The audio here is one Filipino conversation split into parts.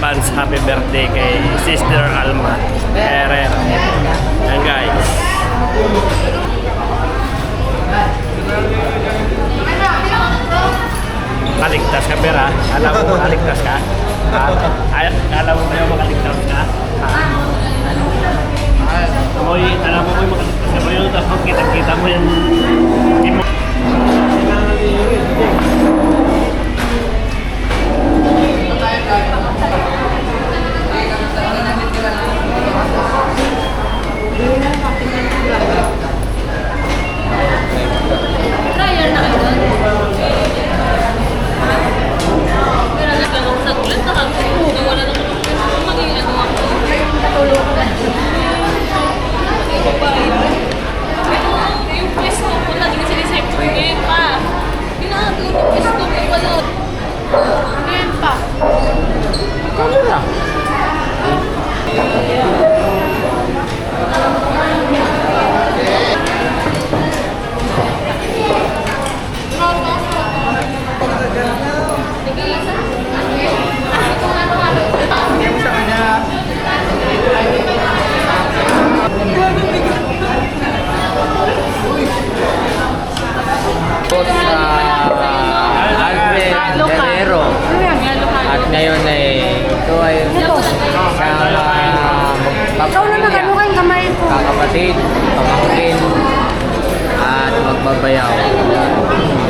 advance happy birthday kay Sister Alma Herrera. Yan guys. Kaligtas ka, Pera. Alam mo kaligtas ka? Alam mo ba yung makaligtas ka? Alam mo yung makaligtas ka ba yun? Tapos kita-kita mo yan. Ngayon ay ito ay kakapatid, pamangkin at magbabayaw.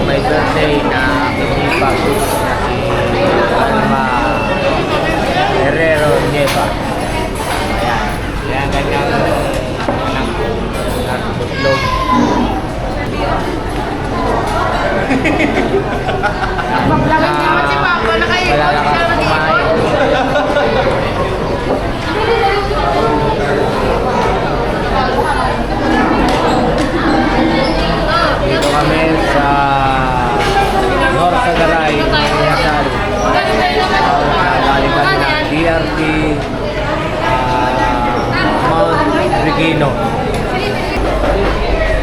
May birthday na ipag na si Alma Herrero Nieva. Ayan. Ayan kanyang anak at butlog. Bakit naman si Papa nakaikot siya mag-ikot? Dito kami sa North Sagaray, Rizal. Galing kami ng DRT Mount Regino.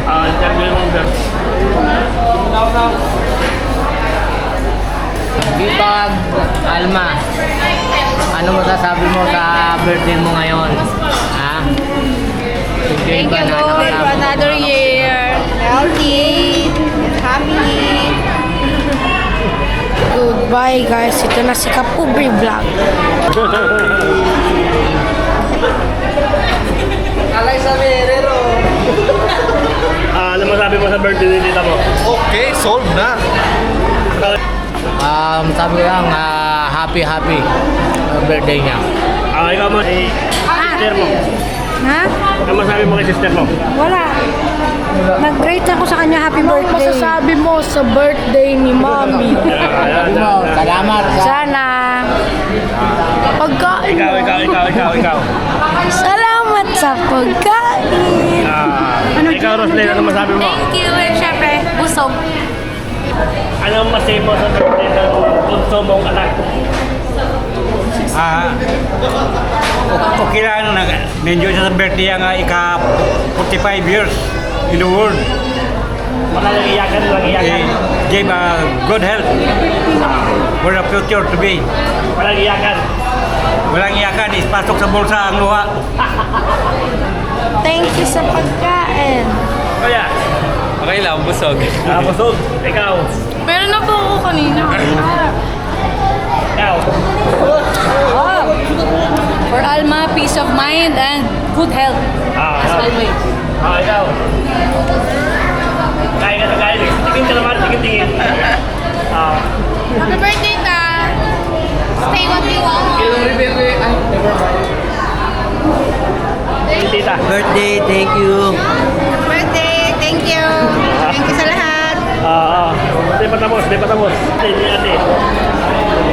Interview mo ba? Bipag, Alma, ano masasabi mo sa birthday mo ngayon? Ha? Thank you, Lord, for another year. Healthy and happy. Goodbye, guys. Ito na si Kapubri Vlog. Alay sa Herrero. Ano masabi mo sa birthday ni tita mo? Okay, solved na. Sabi lang, happy birthday niya. Ikaw mo, sister mo. Ha? Ano masabi mo kay sister mo? Wala. Nag-great ako sa kanya. Happy birthday. Ano masasabi mo sa birthday ni Mommy? Salamat. Sana. Pagkain mo. Ikaw. Salamat sa pagkain. Ikaw, Roslyn, ano masabi mo? Thank you. And syempre, busog. Ano masabi mo sa birthday ng bunso mong anak? Okay lang, na-enjoy sa birthday ang ika-45 years in the world. Walang iyakan. Gave good health for the future to be. Walang iyakan. Walang iyakan, ispasok sa bulsa ang luha. Thank you sa pagkain. Kaya, Okay lang, busog. busog. Ikaw. Meron na po ako kanina. Ikaw. For Alma, peace of mind and good health as always. Ikaw. Kain ka na kain. Tingin ka naman, tingin. Happy birthday, Ta! Stay what you want. Tita. Birthday, thank you. Birthday, thank you. Thank you sa lahat. Di patapos. Ate.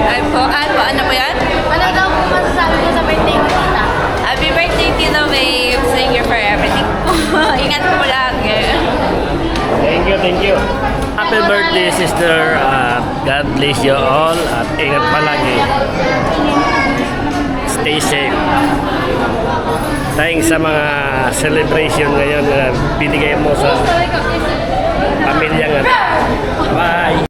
Ay po, ano po yan? Ano daw po masasabi ko sa birthday ni Tita? Happy birthday, Tito Babe. Thank you for everything po. Ingat po lagi. Thank you. Happy birthday, sister. God bless you all. At ingat palagi. Stay safe. Thanks sa mga celebration ngayon na binigay mo sa pamilya nga. Bye!